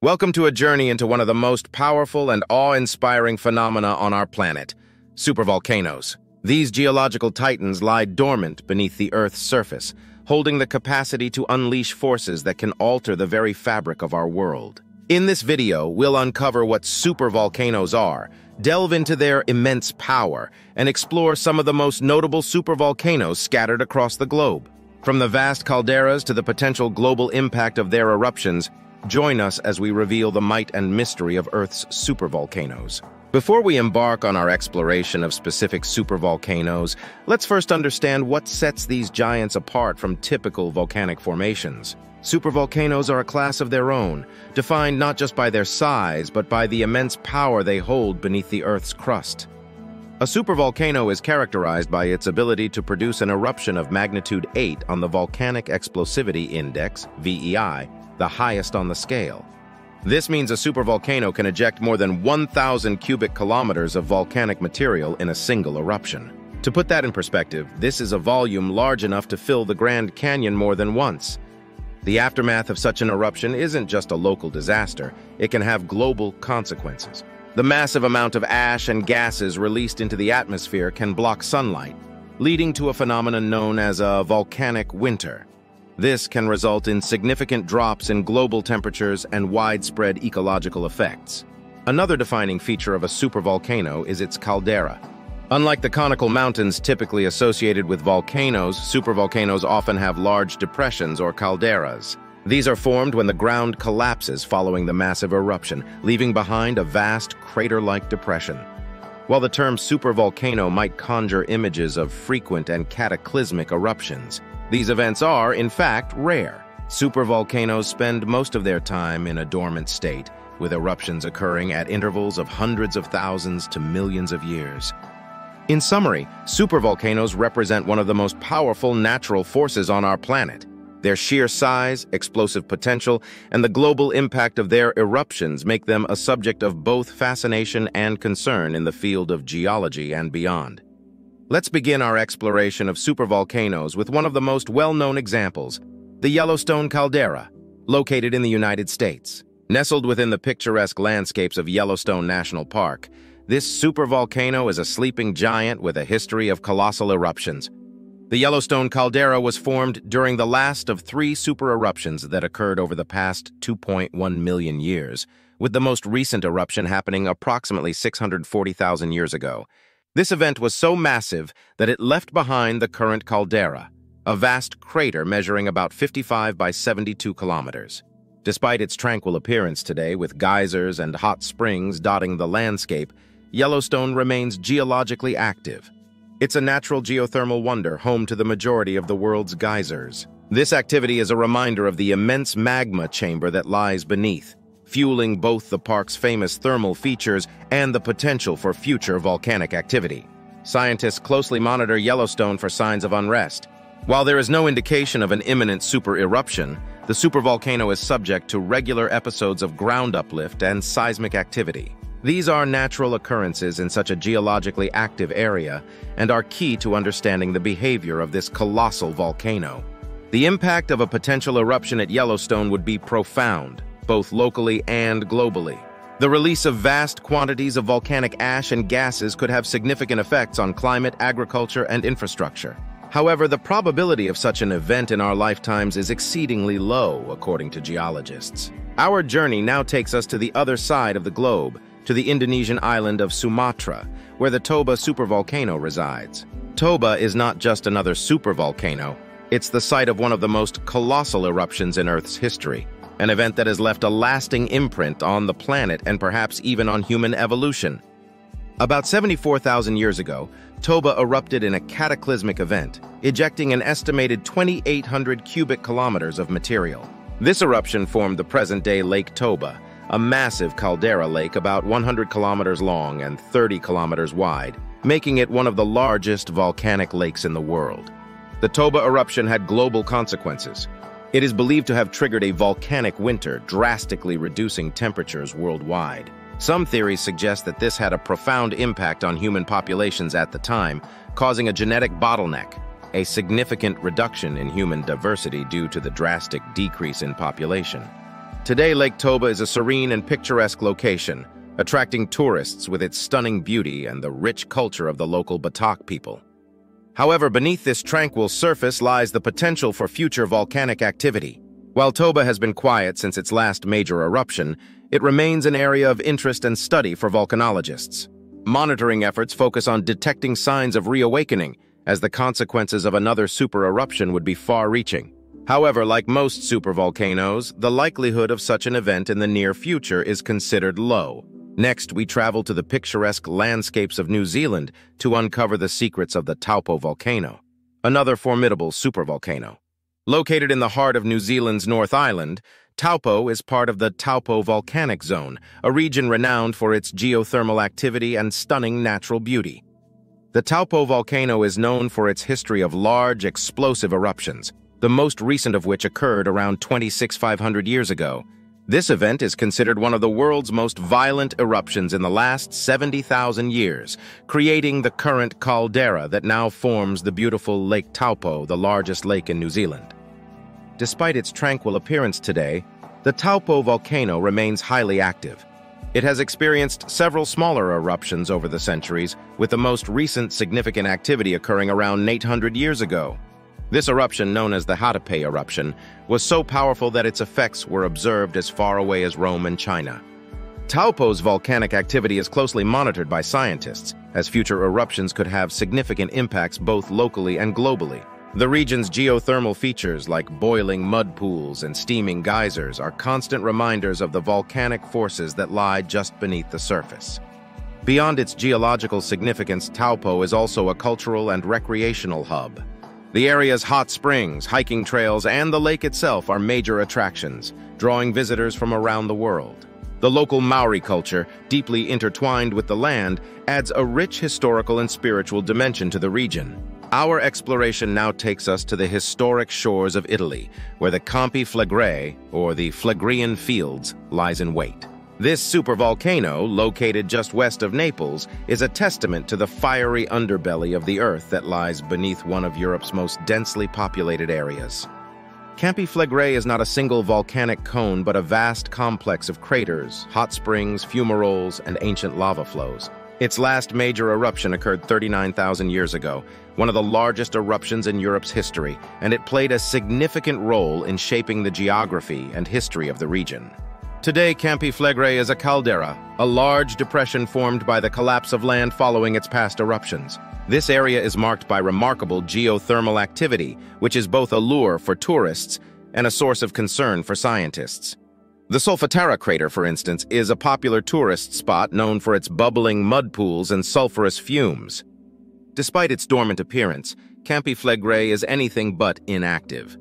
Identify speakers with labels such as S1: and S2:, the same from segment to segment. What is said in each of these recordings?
S1: Welcome to a journey into one of the most powerful and awe-inspiring phenomena on our planet, supervolcanoes. These geological titans lie dormant beneath the Earth's surface, holding the capacity to unleash forces that can alter the very fabric of our world. In this video, we'll uncover what supervolcanoes are, delve into their immense power, and explore some of the most notable supervolcanoes scattered across the globe. From the vast calderas to the potential global impact of their eruptions, join us as we reveal the might and mystery of Earth's supervolcanoes. Before we embark on our exploration of specific supervolcanoes, let's first understand what sets these giants apart from typical volcanic formations. Supervolcanoes are a class of their own, defined not just by their size, but by the immense power they hold beneath the Earth's crust. A supervolcano is characterized by its ability to produce an eruption of magnitude 8 on the Volcanic Explosivity Index, VEI, the highest on the scale. This means a supervolcano can eject more than 1,000 cubic kilometers of volcanic material in a single eruption. To put that in perspective, this is a volume large enough to fill the Grand Canyon more than once. The aftermath of such an eruption isn't just a local disaster, it can have global consequences. The massive amount of ash and gases released into the atmosphere can block sunlight, leading to a phenomenon known as a volcanic winter. This can result in significant drops in global temperatures and widespread ecological effects. Another defining feature of a supervolcano is its caldera. Unlike the conical mountains typically associated with volcanoes, supervolcanoes often have large depressions or calderas. These are formed when the ground collapses following the massive eruption, leaving behind a vast crater-like depression. While the term supervolcano might conjure images of frequent and cataclysmic eruptions, these events are, in fact, rare. Supervolcanoes spend most of their time in a dormant state, with eruptions occurring at intervals of hundreds of thousands to millions of years. In summary, supervolcanoes represent one of the most powerful natural forces on our planet. Their sheer size, explosive potential, and the global impact of their eruptions make them a subject of both fascination and concern in the field of geology and beyond. Let's begin our exploration of supervolcanoes with one of the most well-known examples, the Yellowstone caldera, located in the United States. Nestled within the picturesque landscapes of Yellowstone National Park, this supervolcano is a sleeping giant with a history of colossal eruptions. The Yellowstone caldera was formed during the last of 3 super eruptions that occurred over the past 2.1 million years, with the most recent eruption happening approximately 640,000 years ago. This event was so massive that it left behind the current caldera, a vast crater measuring about 55 by 72 kilometers. Despite its tranquil appearance today, with geysers and hot springs dotting the landscape, Yellowstone remains geologically active. It's a natural geothermal wonder home to the majority of the world's geysers. This activity is a reminder of the immense magma chamber that lies beneath, fueling both the park's famous thermal features and the potential for future volcanic activity. Scientists closely monitor Yellowstone for signs of unrest. While there is no indication of an imminent super eruption, the supervolcano is subject to regular episodes of ground uplift and seismic activity. These are natural occurrences in such a geologically active area and are key to understanding the behavior of this colossal volcano. The impact of a potential eruption at Yellowstone would be profound, both locally and globally. The release of vast quantities of volcanic ash and gases could have significant effects on climate, agriculture, and infrastructure. However, the probability of such an event in our lifetimes is exceedingly low, according to geologists. Our journey now takes us to the other side of the globe, to the Indonesian island of Sumatra, where the Toba supervolcano resides. Toba is not just another supervolcano, it's the site of one of the most colossal eruptions in Earth's history. An event that has left a lasting imprint on the planet and perhaps even on human evolution. About 74,000 years ago, Toba erupted in a cataclysmic event, ejecting an estimated 2,800 cubic kilometers of material. This eruption formed the present-day Lake Toba, a massive caldera lake about 100 kilometers long and 30 kilometers wide, making it one of the largest volcanic lakes in the world. The Toba eruption had global consequences. It is believed to have triggered a volcanic winter, drastically reducing temperatures worldwide. Some theories suggest that this had a profound impact on human populations at the time, causing a genetic bottleneck, a significant reduction in human diversity due to the drastic decrease in population. Today, Lake Toba is a serene and picturesque location, attracting tourists with its stunning beauty and the rich culture of the local Batak people. However, beneath this tranquil surface lies the potential for future volcanic activity. While Toba has been quiet since its last major eruption, it remains an area of interest and study for volcanologists. Monitoring efforts focus on detecting signs of reawakening, as the consequences of another super eruption would be far-reaching. However, like most supervolcanoes, the likelihood of such an event in the near future is considered low. Next, we travel to the picturesque landscapes of New Zealand to uncover the secrets of the Taupo volcano, another formidable supervolcano. Located in the heart of New Zealand's North Island, Taupo is part of the Taupo volcanic zone, a region renowned for its geothermal activity and stunning natural beauty. The Taupo volcano is known for its history of large, explosive eruptions, the most recent of which occurred around 26,500 years ago. This event is considered one of the world's most violent eruptions in the last 70,000 years, creating the current caldera that now forms the beautiful Lake Taupo, the largest lake in New Zealand. Despite its tranquil appearance today, the Taupo volcano remains highly active. It has experienced several smaller eruptions over the centuries, with the most recent significant activity occurring around 800 years ago. This eruption, known as the Hatape eruption, was so powerful that its effects were observed as far away as Rome and China. Taupo's volcanic activity is closely monitored by scientists, as future eruptions could have significant impacts both locally and globally. The region's geothermal features, like boiling mud pools and steaming geysers, are constant reminders of the volcanic forces that lie just beneath the surface. Beyond its geological significance, Taupo is also a cultural and recreational hub. The area's hot springs, hiking trails, and the lake itself are major attractions, drawing visitors from around the world. The local Maori culture, deeply intertwined with the land, adds a rich historical and spiritual dimension to the region. Our exploration now takes us to the historic shores of Italy, where the Campi Flegrei, or the Phlegrean Fields, lies in wait. This supervolcano, located just west of Naples, is a testament to the fiery underbelly of the Earth that lies beneath one of Europe's most densely populated areas. Campi Flegrei is not a single volcanic cone, but a vast complex of craters, hot springs, fumaroles, and ancient lava flows. Its last major eruption occurred 39,000 years ago, one of the largest eruptions in Europe's history, and it played a significant role in shaping the geography and history of the region. Today, Campi Flegrei is a caldera, a large depression formed by the collapse of land following its past eruptions. This area is marked by remarkable geothermal activity, which is both a lure for tourists and a source of concern for scientists. The Solfatara crater, for instance, is a popular tourist spot known for its bubbling mud pools and sulfurous fumes. Despite its dormant appearance, Campi Flegrei is anything but inactive.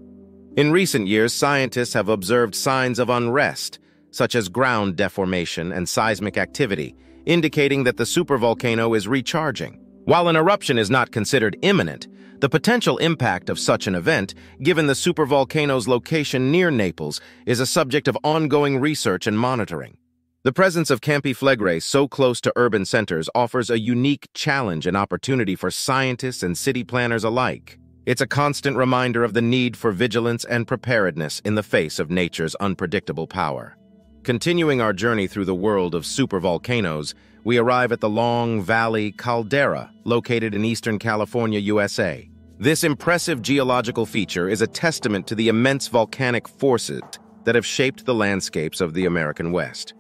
S1: In recent years, scientists have observed signs of unrest, such as ground deformation and seismic activity, indicating that the supervolcano is recharging. While an eruption is not considered imminent, the potential impact of such an event, given the supervolcano's location near Naples, is a subject of ongoing research and monitoring. The presence of Campi Flegrei so close to urban centers offers a unique challenge and opportunity for scientists and city planners alike. It's a constant reminder of the need for vigilance and preparedness in the face of nature's unpredictable power. Continuing our journey through the world of supervolcanoes, we arrive at the Long Valley Caldera, located in eastern California, USA. This impressive geological feature is a testament to the immense volcanic forces that have shaped the landscapes of the American West.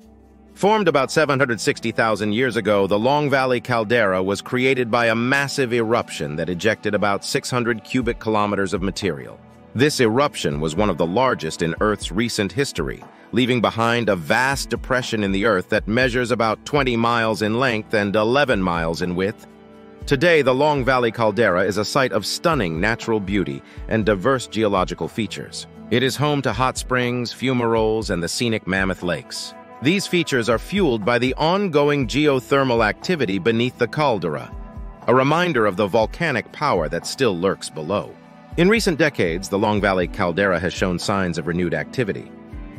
S1: Formed about 760,000 years ago, the Long Valley Caldera was created by a massive eruption that ejected about 600 cubic kilometers of material. This eruption was one of the largest in Earth's recent history, leaving behind a vast depression in the Earth that measures about 20 miles in length and 11 miles in width. Today, the Long Valley Caldera is a site of stunning natural beauty and diverse geological features. It is home to hot springs, fumaroles, and the scenic Mammoth Lakes. These features are fueled by the ongoing geothermal activity beneath the caldera, a reminder of the volcanic power that still lurks below. In recent decades, the Long Valley Caldera has shown signs of renewed activity.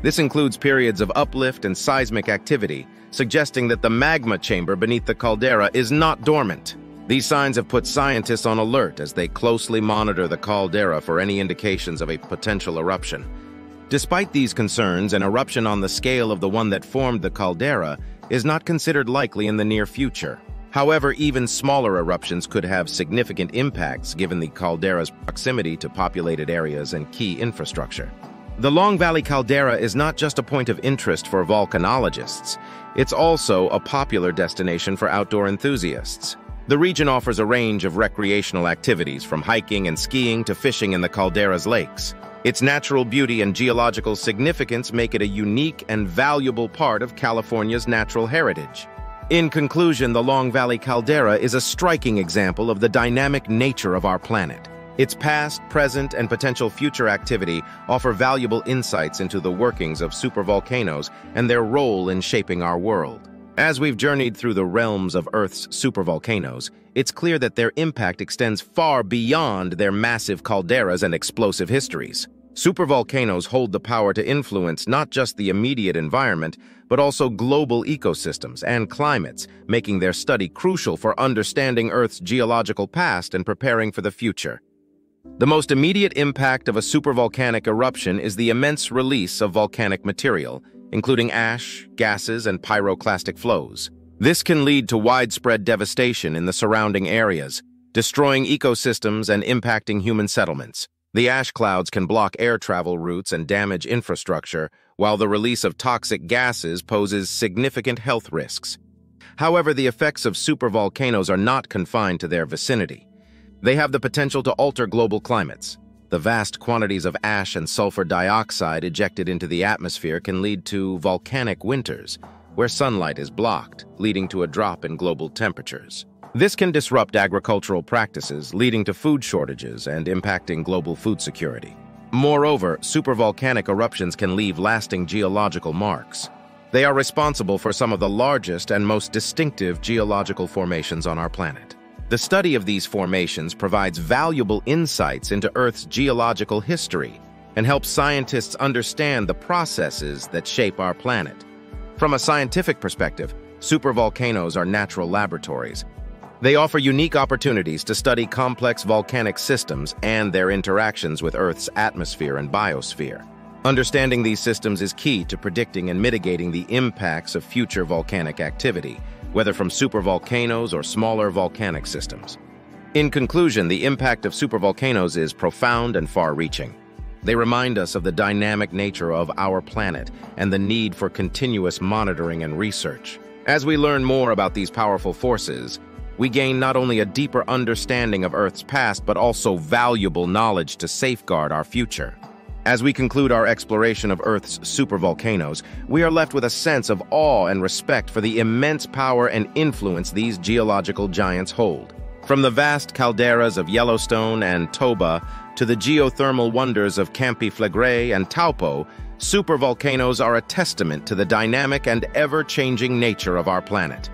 S1: This includes periods of uplift and seismic activity, suggesting that the magma chamber beneath the caldera is not dormant. These signs have put scientists on alert as they closely monitor the caldera for any indications of a potential eruption. Despite these concerns, an eruption on the scale of the one that formed the caldera is not considered likely in the near future. However, even smaller eruptions could have significant impacts given the caldera's proximity to populated areas and key infrastructure. The Long Valley caldera is not just a point of interest for volcanologists, it's also a popular destination for outdoor enthusiasts. The region offers a range of recreational activities, from hiking and skiing to fishing in the caldera's lakes. Its natural beauty and geological significance make it a unique and valuable part of California's natural heritage. In conclusion, the Long Valley caldera is a striking example of the dynamic nature of our planet. Its past, present, and potential future activity offer valuable insights into the workings of supervolcanoes and their role in shaping our world. As we've journeyed through the realms of Earth's supervolcanoes, it's clear that their impact extends far beyond their massive calderas and explosive histories. Supervolcanoes hold the power to influence not just the immediate environment, but also global ecosystems and climates, making their study crucial for understanding Earth's geological past and preparing for the future. The most immediate impact of a supervolcanic eruption is the immense release of volcanic material, including ash, gases, and pyroclastic flows. This can lead to widespread devastation in the surrounding areas, destroying ecosystems and impacting human settlements. The ash clouds can block air travel routes and damage infrastructure, while the release of toxic gases poses significant health risks. However, the effects of supervolcanoes are not confined to their vicinity. They have the potential to alter global climates. The vast quantities of ash and sulfur dioxide ejected into the atmosphere can lead to volcanic winters, where sunlight is blocked, leading to a drop in global temperatures. This can disrupt agricultural practices, leading to food shortages and impacting global food security. Moreover, supervolcanic eruptions can leave lasting geological marks. They are responsible for some of the largest and most distinctive geological formations on our planet. The study of these formations provides valuable insights into Earth's geological history and helps scientists understand the processes that shape our planet. From a scientific perspective, supervolcanoes are natural laboratories. They offer unique opportunities to study complex volcanic systems and their interactions with Earth's atmosphere and biosphere. Understanding these systems is key to predicting and mitigating the impacts of future volcanic activity, whether from supervolcanoes or smaller volcanic systems. In conclusion, the impact of supervolcanoes is profound and far-reaching. They remind us of the dynamic nature of our planet and the need for continuous monitoring and research. As we learn more about these powerful forces, we gain not only a deeper understanding of Earth's past, but also valuable knowledge to safeguard our future. As we conclude our exploration of Earth's supervolcanoes, we are left with a sense of awe and respect for the immense power and influence these geological giants hold. From the vast calderas of Yellowstone and Toba to the geothermal wonders of Campi Flegrei and Taupo, supervolcanoes are a testament to the dynamic and ever-changing nature of our planet.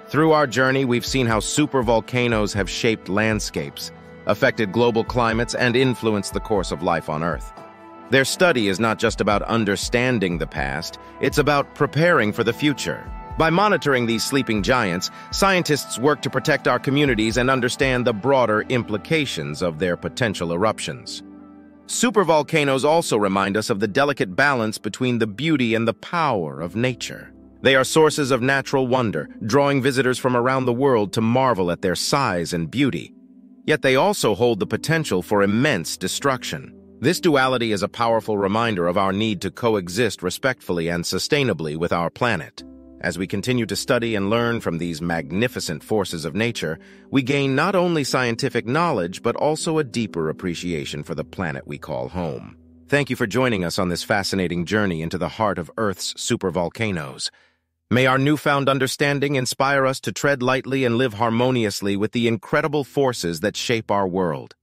S1: Through our journey, we've seen how supervolcanoes have shaped landscapes, affected global climates, and influenced the course of life on Earth. Their study is not just about understanding the past, it's about preparing for the future. By monitoring these sleeping giants, scientists work to protect our communities and understand the broader implications of their potential eruptions. Supervolcanoes also remind us of the delicate balance between the beauty and the power of nature. They are sources of natural wonder, drawing visitors from around the world to marvel at their size and beauty. Yet they also hold the potential for immense destruction. This duality is a powerful reminder of our need to coexist respectfully and sustainably with our planet. As we continue to study and learn from these magnificent forces of nature, we gain not only scientific knowledge, but also a deeper appreciation for the planet we call home. Thank you for joining us on this fascinating journey into the heart of Earth's supervolcanoes. May our newfound understanding inspire us to tread lightly and live harmoniously with the incredible forces that shape our world.